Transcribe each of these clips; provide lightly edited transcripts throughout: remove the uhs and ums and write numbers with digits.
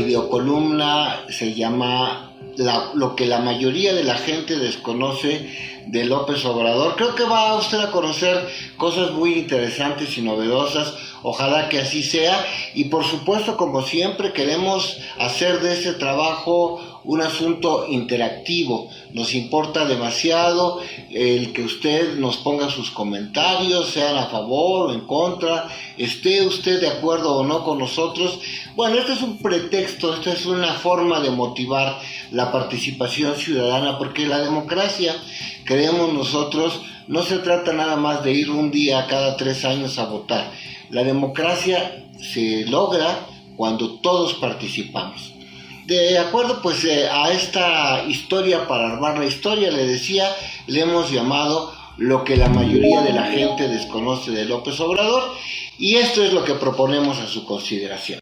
videocolumna se llama lo que la mayoría de la gente desconoce de López Obrador. Creo que va usted a conocer cosas muy interesantes y novedosas. Ojalá que así sea. Y por supuesto, como siempre, queremos hacer de ese trabajo un asunto interactivo. Nos importa demasiado el que usted nos ponga sus comentarios, sean a favor o en contra, esté usted de acuerdo o no con nosotros. Bueno, este es un pretexto, esta es una forma de motivar la participación ciudadana, porque la democracia, creemos nosotros, no se trata nada más de ir un día cada 3 años a votar. La democracia se logra cuando todos participamos. De acuerdo pues a esta historia, para armar la historia, le decía, le hemos llamado lo que la mayoría de la gente desconoce de López Obrador, y esto es lo que proponemos a su consideración.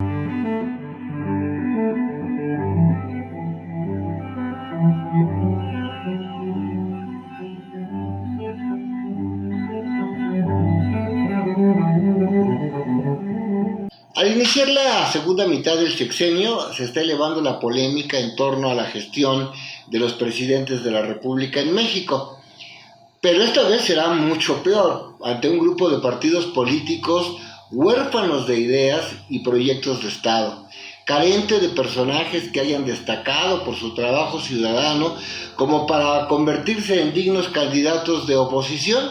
Al iniciar la segunda mitad del sexenio, se está elevando la polémica en torno a la gestión de los presidentes de la República en México. Pero esta vez será mucho peor, ante un grupo de partidos políticos huérfanos de ideas y proyectos de Estado, carente de personajes que hayan destacado por su trabajo ciudadano como para convertirse en dignos candidatos de oposición.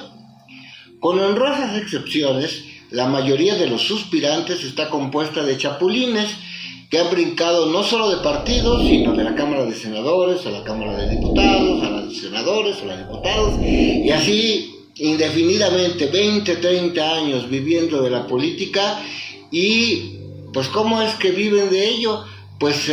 Con honrosas excepciones, la mayoría de los suspirantes está compuesta de chapulines que han brincado no solo de partidos, sino de la Cámara de Senadores, a la Cámara de Diputados, a la de Senadores, a la de Diputados, y así indefinidamente, 20, 30 años viviendo de la política. Y pues ¿cómo es que viven de ello? Pues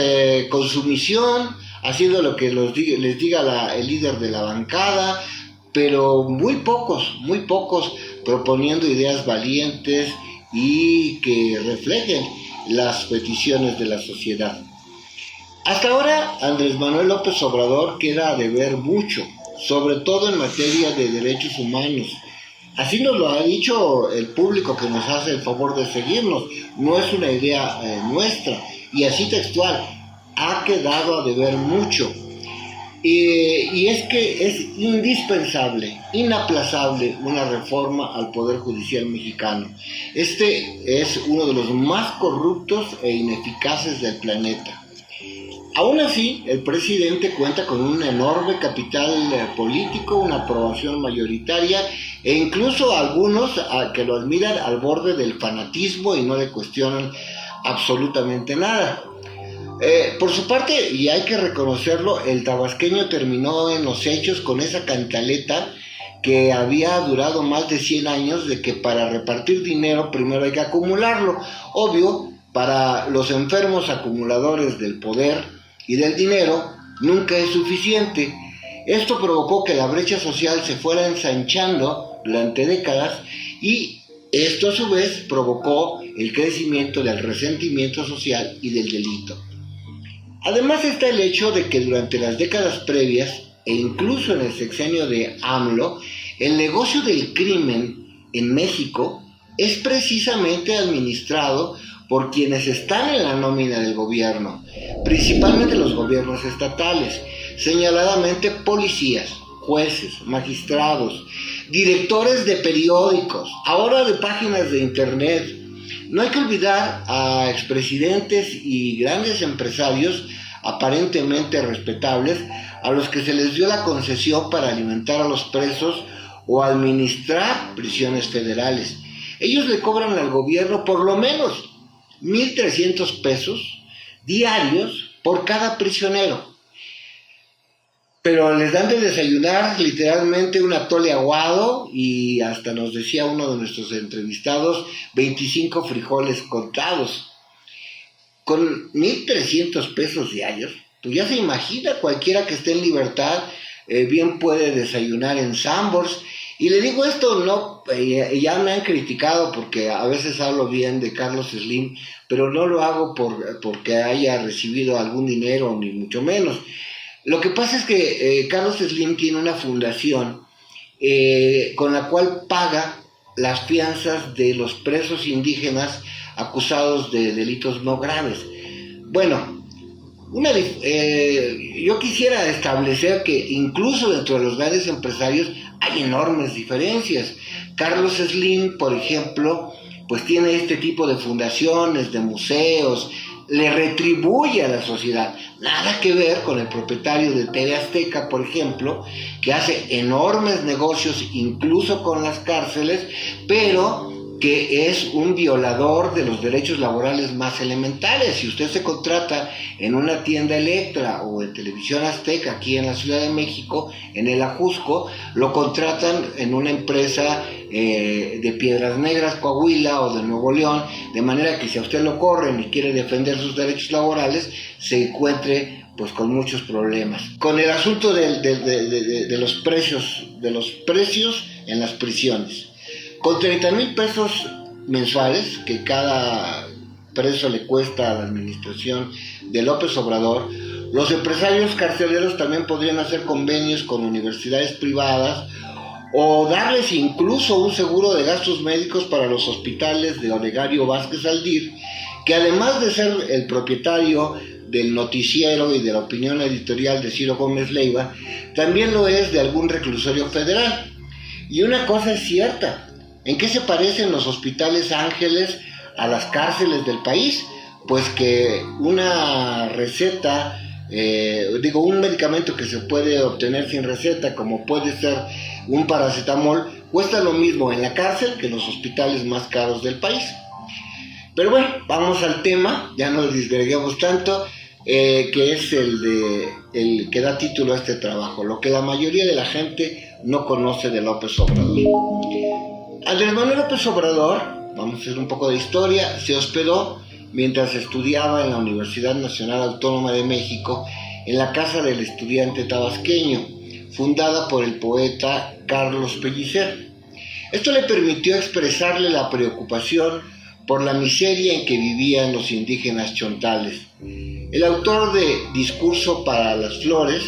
con sumisión, haciendo lo que les diga el líder de la bancada, pero muy pocos proponiendo ideas valientes y que reflejen las peticiones de la sociedad. Hasta ahora, Andrés Manuel López Obrador queda a deber mucho, sobre todo en materia de derechos humanos. Así nos lo ha dicho el público que nos hace el favor de seguirnos, no es una idea nuestra, y así textual, ha quedado a deber mucho. Y es que es indispensable, inaplazable una reforma al Poder Judicial mexicano. Este es uno de los más corruptos e ineficaces del planeta. Aún así, el presidente cuenta con un enorme capital político, una aprobación mayoritaria, e incluso algunos que lo admiran al borde del fanatismo y no le cuestionan absolutamente nada. Por su parte, y hay que reconocerlo, el tabasqueño terminó en los hechos con esa cantaleta que había durado más de 100 años, de que para repartir dinero primero hay que acumularlo. Obvio, para los enfermos acumuladores del poder y del dinero nunca es suficiente. Esto provocó que la brecha social se fuera ensanchando durante décadas, y esto a su vez provocó el crecimiento del resentimiento social y del delito. Además está el hecho de que durante las décadas previas, e incluso en el sexenio de AMLO, el negocio del crimen en México es precisamente administrado por quienes están en la nómina del gobierno, principalmente los gobiernos estatales, señaladamente policías, jueces, magistrados, directores de periódicos, ahora de páginas de internet. No hay que olvidar a expresidentes y grandes empresarios aparentemente respetables, a los que se les dio la concesión para alimentar a los presos o administrar prisiones federales. Ellos le cobran al gobierno por lo menos 1,300 pesos diarios por cada prisionero. Pero les dan de desayunar literalmente un atole aguado, y hasta nos decía uno de nuestros entrevistados, 25 frijoles contados. Con 1,300 pesos diarios, pues ya se imagina, cualquiera que esté en libertad bien puede desayunar en Sanborns. Y le digo esto, no, ya me han criticado porque a veces hablo bien de Carlos Slim, pero no lo hago porque haya recibido algún dinero, ni mucho menos. Lo que pasa es que Carlos Slim tiene una fundación con la cual paga las fianzas de los presos indígenas acusados de delitos no graves. Bueno, Yo quisiera establecer que incluso dentro de los grandes empresarios hay enormes diferencias. Carlos Slim, por ejemplo, pues tiene este tipo de fundaciones, de museos, le retribuye a la sociedad. Nada que ver con el propietario de TV Azteca, por ejemplo, que hace enormes negocios incluso con las cárceles, pero que es un violador de los derechos laborales más elementales. Si usted se contrata en una tienda Electra o en Televisión Azteca aquí en la Ciudad de México, en el Ajusco, lo contratan en una empresa de Piedras Negras, Coahuila o de Nuevo León, de manera que si a usted lo corren y quiere defender sus derechos laborales, se encuentre pues con muchos problemas. Con el asunto de los precios en las prisiones. Con 30,000 pesos mensuales que cada preso le cuesta a la administración de López Obrador, los empresarios carceleros también podrían hacer convenios con universidades privadas o darles incluso un seguro de gastos médicos para los hospitales de Olegario Vázquez Aldir, que además de ser el propietario del noticiero y de la opinión editorial de Ciro Gómez Leiva, también lo es de algún reclusorio federal. Y una cosa es cierta: ¿en qué se parecen los hospitales Ángeles a las cárceles del país? Pues que una receta, un medicamento que se puede obtener sin receta, como puede ser un paracetamol, cuesta lo mismo en la cárcel que en los hospitales más caros del país. Pero bueno, vamos al tema, ya no disgreguemos tanto, que es el que da título a este trabajo, lo que la mayoría de la gente no conoce de López Obrador. Andrés Manuel López Obrador, vamos a hacer un poco de historia, se hospedó mientras estudiaba en la Universidad Nacional Autónoma de México en la Casa del Estudiante Tabasqueño, fundada por el poeta Carlos Pellicer. Esto le permitió expresarle la preocupación por la miseria en que vivían los indígenas chontales. El autor de Discurso para las Flores,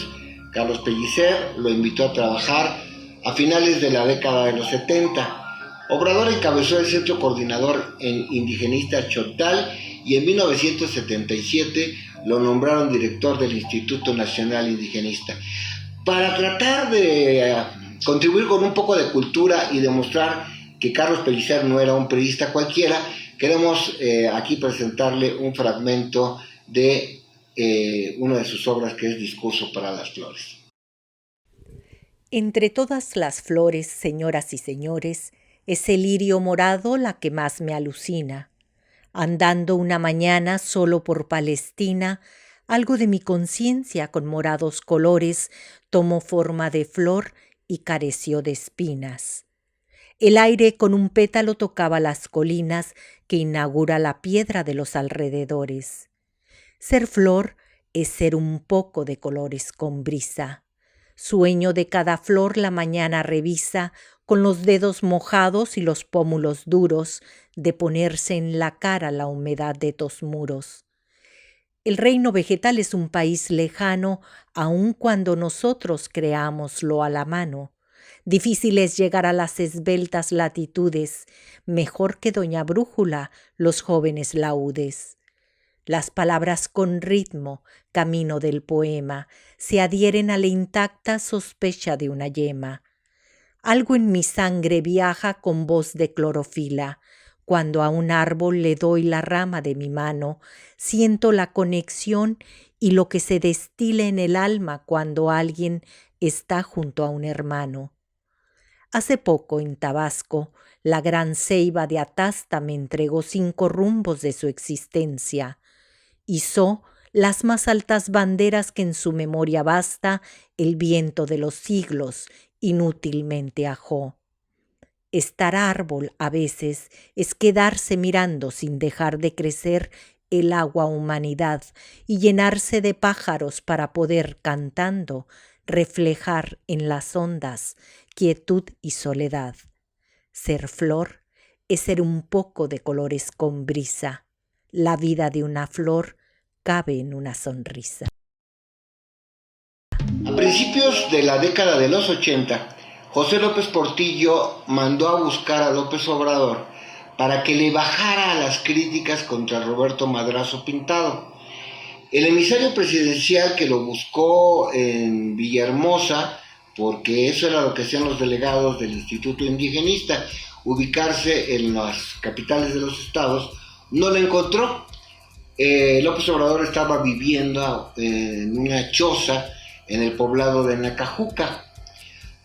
Carlos Pellicer, lo invitó a trabajar a finales de la década de los 70. Obrador encabezó el Centro Coordinador Indigenista Chontal y en 1977 lo nombraron director del Instituto Nacional Indigenista. Para tratar de contribuir con un poco de cultura y demostrar que Carlos Pellicer no era un periodista cualquiera, queremos aquí presentarle un fragmento de una de sus obras, que es Discurso para las Flores. Entre todas las flores, señoras y señores, es el lirio morado la que más me alucina. Andando una mañana solo por Palestina, algo de mi conciencia con morados colores tomó forma de flor y careció de espinas. El aire con un pétalo tocaba las colinas que inaugura la piedra de los alrededores. Ser flor es ser un poco de colores con brisa. Sueño de cada flor la mañana revisa, con los dedos mojados y los pómulos duros, de ponerse en la cara la humedad de tus muros. El reino vegetal es un país lejano, aun cuando nosotros creámoslo a la mano. Difícil es llegar a las esbeltas latitudes, mejor que Doña Brújula, los jóvenes laúdes. Las palabras con ritmo, camino del poema, se adhieren a la intacta sospecha de una yema. Algo en mi sangre viaja con voz de clorofila. Cuando a un árbol le doy la rama de mi mano, siento la conexión y lo que se destila en el alma cuando alguien está junto a un hermano. Hace poco, en Tabasco, la gran ceiba de Atasta me entregó 5 rumbos de su existencia. Izó las más altas banderas que en su memoria vasta el viento de los siglos inútilmente ajó. Estar árbol a veces es quedarse mirando sin dejar de crecer el agua humanidad y llenarse de pájaros para poder, cantando, reflejar en las ondas quietud y soledad. Ser flor es ser un poco de colores con brisa. La vida de una flor cabe en una sonrisa. A principios de la década de los 80, José López Portillo mandó a buscar a López Obrador para que le bajara a las críticas contra Roberto Madrazo Pintado. El emisario presidencial que lo buscó en Villahermosa, porque eso era lo que hacían los delegados del Instituto Indigenista, ubicarse en las capitales de los estados, no lo encontró. López Obrador estaba viviendo en una choza en el poblado de Nacajuca.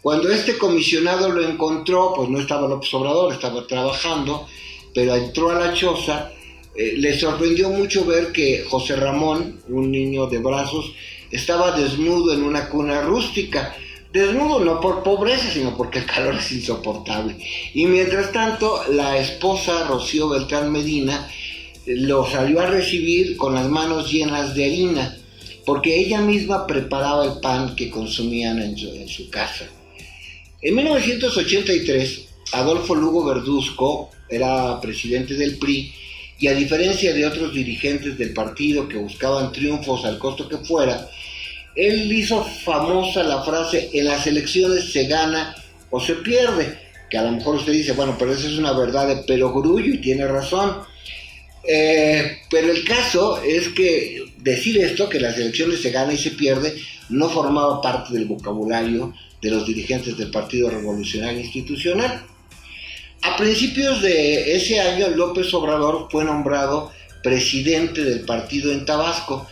Cuando este comisionado lo encontró, pues no estaba López Obrador, estaba trabajando, pero entró a la choza. Le sorprendió mucho ver que José Ramón, un niño de brazos, estaba desnudo en una cuna rústica. Desnudo no por pobreza, sino porque el calor es insoportable. Y mientras tanto, la esposa Rocío Beltrán Medina lo salió a recibir con las manos llenas de harina, porque ella misma preparaba el pan que consumían en su casa. En 1983, Adolfo Lugo Verduzco era presidente del PRI, y a diferencia de otros dirigentes del partido que buscaban triunfos al costo que fuera, él hizo famosa la frase: en las elecciones se gana o se pierde, que a lo mejor usted dice, bueno, pero esa es una verdad de perogrullo, y tiene razón. Pero el caso es que decir esto, que las elecciones se gana y se pierde, no formaba parte del vocabulario de los dirigentes del Partido Revolucionario Institucional. A principios de ese año, López Obrador fue nombrado presidente del partido en Tabasco,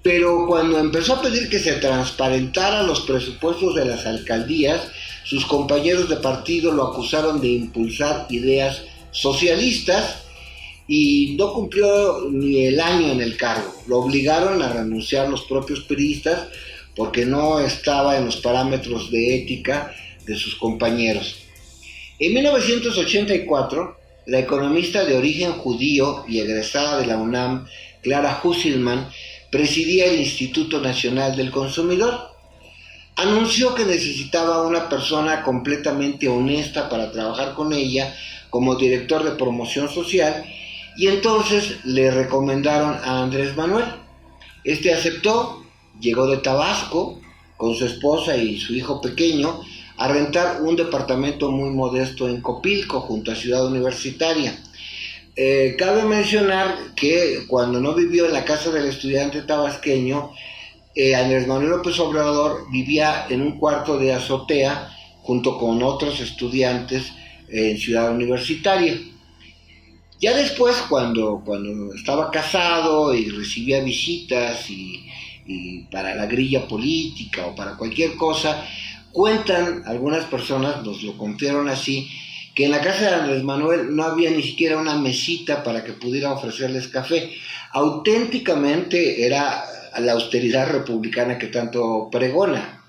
pero cuando empezó a pedir que se transparentaran los presupuestos de las alcaldías, sus compañeros de partido lo acusaron de impulsar ideas socialistas y no cumplió ni el año en el cargo. Lo obligaron a renunciar los propios priistas porque no estaba en los parámetros de ética de sus compañeros. En 1984, la economista de origen judío y egresada de la UNAM, Clara Husselman, presidía el Instituto Nacional del Consumidor. Anunció que necesitaba una persona completamente honesta para trabajar con ella como director de promoción social, y entonces le recomendaron a Andrés Manuel. Este aceptó, llegó de Tabasco con su esposa y su hijo pequeño a rentar un departamento muy modesto en Copilco, junto a Ciudad Universitaria. Cabe mencionar que cuando no vivió en la casa del estudiante tabasqueño, Andrés Manuel López Obrador vivía en un cuarto de azotea junto con otros estudiantes en Ciudad Universitaria. Ya después, cuando estaba casado y recibía visitas y para la grilla política o para cualquier cosa, cuentan algunas personas, nos lo confiaron así, que en la casa de Andrés Manuel no había ni siquiera una mesita para que pudiera ofrecerles café. Auténticamente era la austeridad republicana que tanto pregona.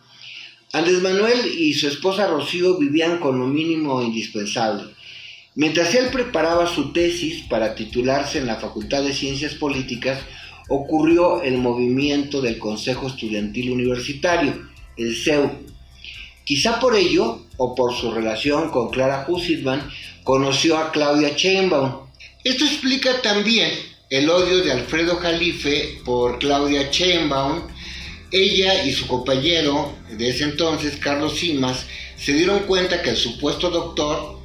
Andrés Manuel y su esposa Rocío vivían con lo mínimo indispensable. Mientras él preparaba su tesis para titularse en la Facultad de Ciencias Políticas, ocurrió el movimiento del Consejo Estudiantil Universitario, el CEU. Quizá por ello, o por su relación con Clara Husselman, conoció a Claudia Sheinbaum. Esto explica también el odio de Alfredo Jalife por Claudia Sheinbaum. Ella y su compañero de ese entonces, Carlos Simas, se dieron cuenta que el supuesto doctor,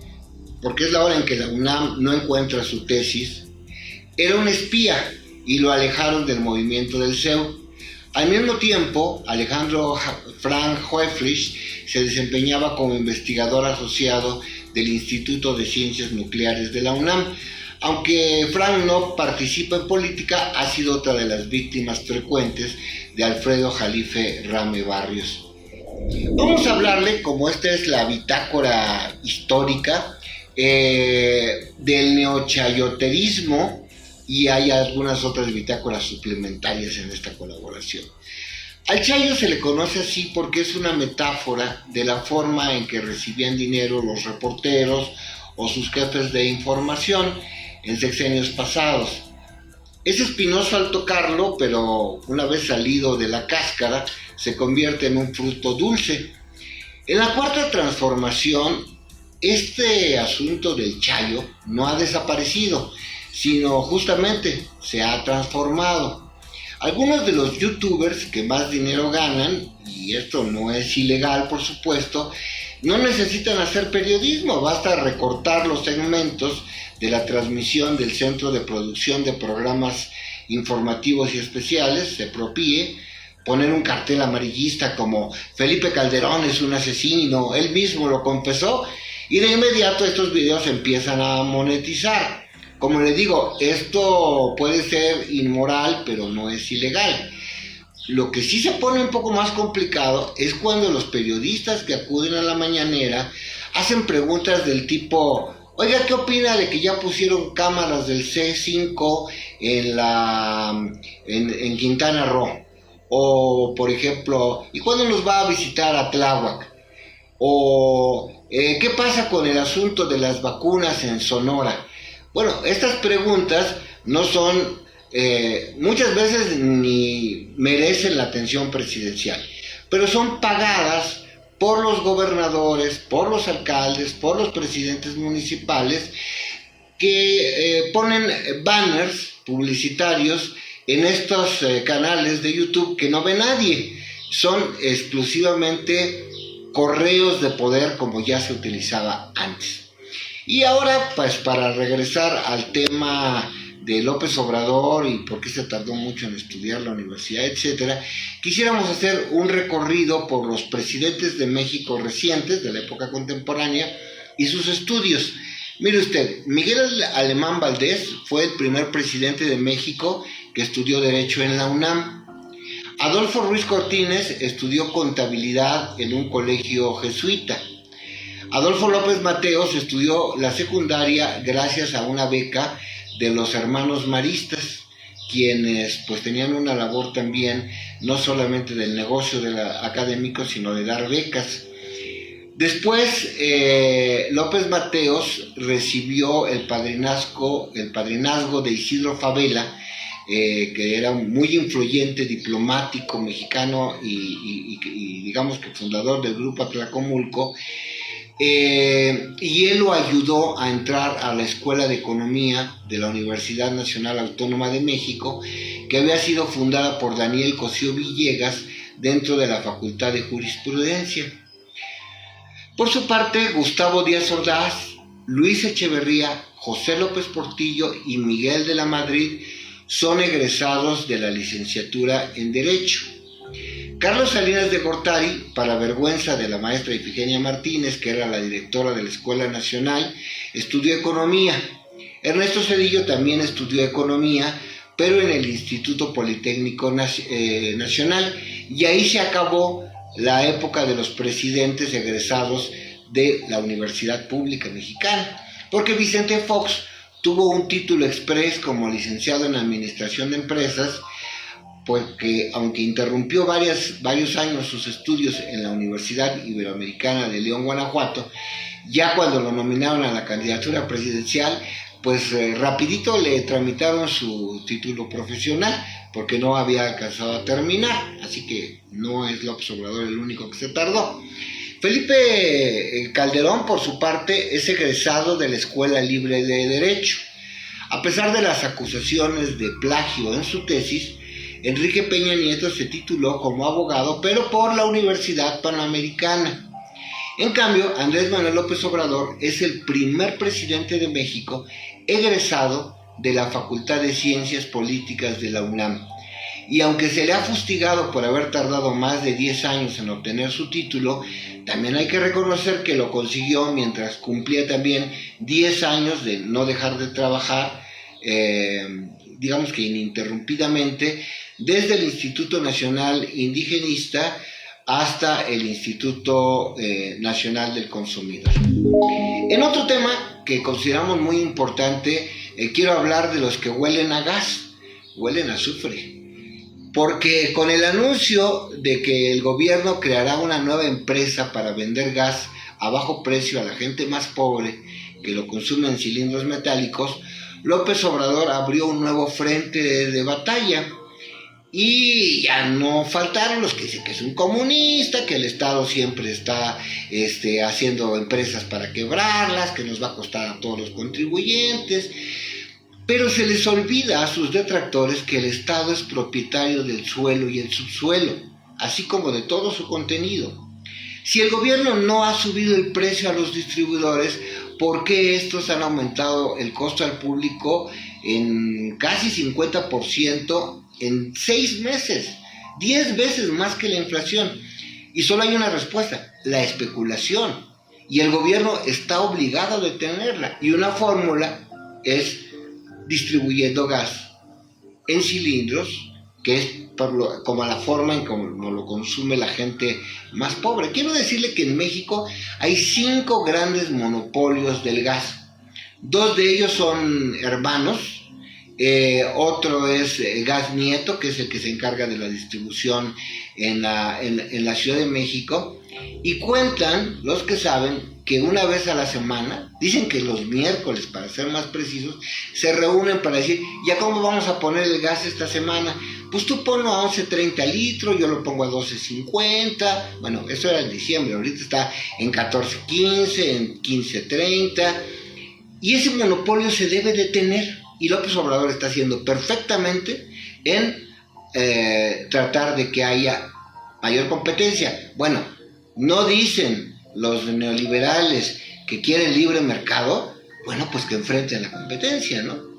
porque es la hora en que la UNAM no encuentra su tesis, era un espía, y lo alejaron del movimiento del CEU. Al mismo tiempo, Alejandro Frank Hoeflich se desempeñaba como investigador asociado del Instituto de Ciencias Nucleares de la UNAM. Aunque Frank no participa en política, ha sido otra de las víctimas frecuentes de Alfredo Jalife Rame Barrios. Vamos a hablarle, como esta es la bitácora histórica, del neochayoterismo, y hay algunas otras bitácoras suplementarias en esta colaboración. Al chayo se le conoce así porque es una metáfora de la forma en que recibían dinero los reporteros o sus jefes de información en sexenios pasados. Es espinoso al tocarlo, pero una vez salido de la cáscara se convierte en un fruto dulce. En la Cuarta Transformación, este asunto del chayo no ha desaparecido, sino justamente se ha transformado. Algunos de los youtubers que más dinero ganan, y esto no es ilegal por supuesto, no necesitan hacer periodismo, basta recortar los segmentos de la transmisión del Centro de Producción de Programas informativos y especiales, se propíe, poner un cartel amarillista como Felipe Calderón es un asesino, él mismo lo confesó, y de inmediato estos videos empiezan a monetizar. Como les digo, esto puede ser inmoral, pero no es ilegal. Lo que sí se pone un poco más complicado es cuando los periodistas que acuden a la mañanera hacen preguntas del tipo: oiga, ¿qué opina de que ya pusieron cámaras del C5 en Quintana Roo? O, por ejemplo, ¿y cuándo nos va a visitar a Tláhuac? O, ¿qué pasa con el asunto de las vacunas en Sonora? Bueno, estas preguntas no son, muchas veces ni merecen la atención presidencial, pero son pagadas por los gobernadores, por los alcaldes, por los presidentes municipales, que ponen banners publicitarios en estos canales de YouTube que no ve nadie. Son exclusivamente correos de poder, como ya se utilizaba antes. Y ahora, pues, para regresar al tema de López Obrador y por qué se tardó mucho en estudiar la universidad, etcétera, quisiéramos hacer un recorrido por los presidentes de México recientes, de la época contemporánea, y sus estudios. Mire usted, Miguel Alemán Valdés fue el primer presidente de México que estudió Derecho en la UNAM. Adolfo Ruiz Cortines estudió contabilidad en un colegio jesuita. Adolfo López Mateos estudió la secundaria gracias a una beca de los hermanos maristas, quienes pues tenían una labor también, no solamente del negocio académico, sino de dar becas. Después, López Mateos recibió el padrinazgo de Isidro Fabela, que era un muy influyente diplomático mexicano y digamos que fundador del Grupo Atlacomulco, y él lo ayudó a entrar a la Escuela de Economía de la Universidad Nacional Autónoma de México, que había sido fundada por Daniel Cosío Villegas dentro de la Facultad de Jurisprudencia. Por su parte, Gustavo Díaz Ordaz, Luis Echeverría, José López Portillo y Miguel de la Madrid son egresados de la licenciatura en Derecho. Carlos Salinas de Gortari, para vergüenza de la maestra Ifigenia Martínez, que era la directora de la Escuela Nacional, estudió Economía. Ernesto Zedillo también estudió Economía, pero en el Instituto Politécnico Nacional, y ahí se acabó la época de los presidentes egresados de la Universidad Pública Mexicana, porque Vicente Fox tuvo un título express como licenciado en Administración de Empresas, porque aunque interrumpió varios años sus estudios en la Universidad Iberoamericana de León, Guanajuato, ya cuando lo nominaron a la candidatura presidencial, pues rapidito le tramitaron su título profesional, porque no había alcanzado a terminar, así que no es López Obrador el único que se tardó. Felipe Calderón, por su parte, es egresado de la Escuela Libre de Derecho. A pesar de las acusaciones de plagio en su tesis, Enrique Peña Nieto se tituló como abogado, pero por la Universidad Panamericana. En cambio, Andrés Manuel López Obrador es el primer presidente de México egresado de la Facultad de Ciencias Políticas de la UNAM. Y aunque se le ha fustigado por haber tardado más de 10 años en obtener su título, también hay que reconocer que lo consiguió mientras cumplía también 10 años de no dejar de trabajar, digamos que ininterrumpidamente, desde el Instituto Nacional Indigenista hasta el Instituto Nacional del Consumidor. En otro tema que consideramos muy importante, quiero hablar de los que huelen a gas, huelen a azufre. Porque con el anuncio de que el gobierno creará una nueva empresa para vender gas a bajo precio a la gente más pobre que lo consume en cilindros metálicos, López Obrador abrió un nuevo frente de batalla. Y ya no faltaron los que dicen que es un comunista, que el Estado siempre está haciendo empresas para quebrarlas, que nos va a costar a todos los contribuyentes. Pero se les olvida a sus detractores que el Estado es propietario del suelo y el subsuelo, así como de todo su contenido. Si el gobierno no ha subido el precio a los distribuidores, por qué estos han aumentado el costo al público en casi 50% en 6 meses, 10 veces más que la inflación. Y solo hay una respuesta: la especulación. Y el gobierno está obligado a detenerla. Y una fórmula es distribuyendo gas en cilindros, que es como la forma en como lo consume la gente más pobre. Quiero decirle que en México hay 5 grandes monopolios del gas. 2 de ellos son hermanos. Otro es Gas Nieto, que es el que se encarga de la distribución en la Ciudad de México. Y cuentan los que saben que una vez a la semana, dicen que los miércoles para ser más precisos, se reúnen para decir: ya cómo vamos a poner el gas esta semana. Pues tú ponlo a 11.30 litros, yo lo pongo a 12.50. Bueno, eso era en diciembre, ahorita está en 14.15, en 15.30. Y ese monopolio se debe detener. Y López Obrador está haciendo perfectamente en tratar de que haya mayor competencia. Bueno, no dicen los neoliberales que quieren libre mercado. Bueno, pues que enfrenten la competencia, ¿no?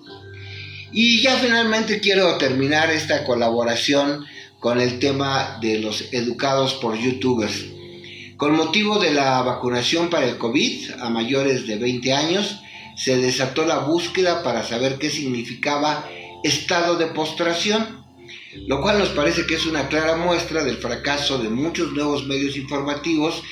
Y ya finalmente quiero terminar esta colaboración con el tema de los educados por youtubers. Con motivo de la vacunación para el COVID a mayores de 20 años, se desató la búsqueda para saber qué significaba estado de postración, lo cual nos parece que es una clara muestra del fracaso de muchos nuevos medios informativos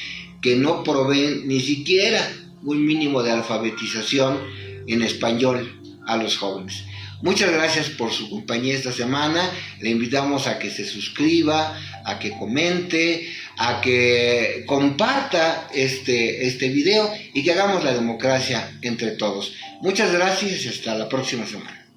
que no proveen ni siquiera un mínimo de alfabetización en español a los jóvenes. Muchas gracias por su compañía esta semana. Le invitamos a que se suscriba, a que comente, a que comparta este video y que hagamos la democracia entre todos. Muchas gracias y hasta la próxima semana.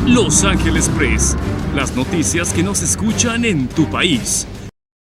Los Ángeles Press, las noticias que no se escuchan en tu país.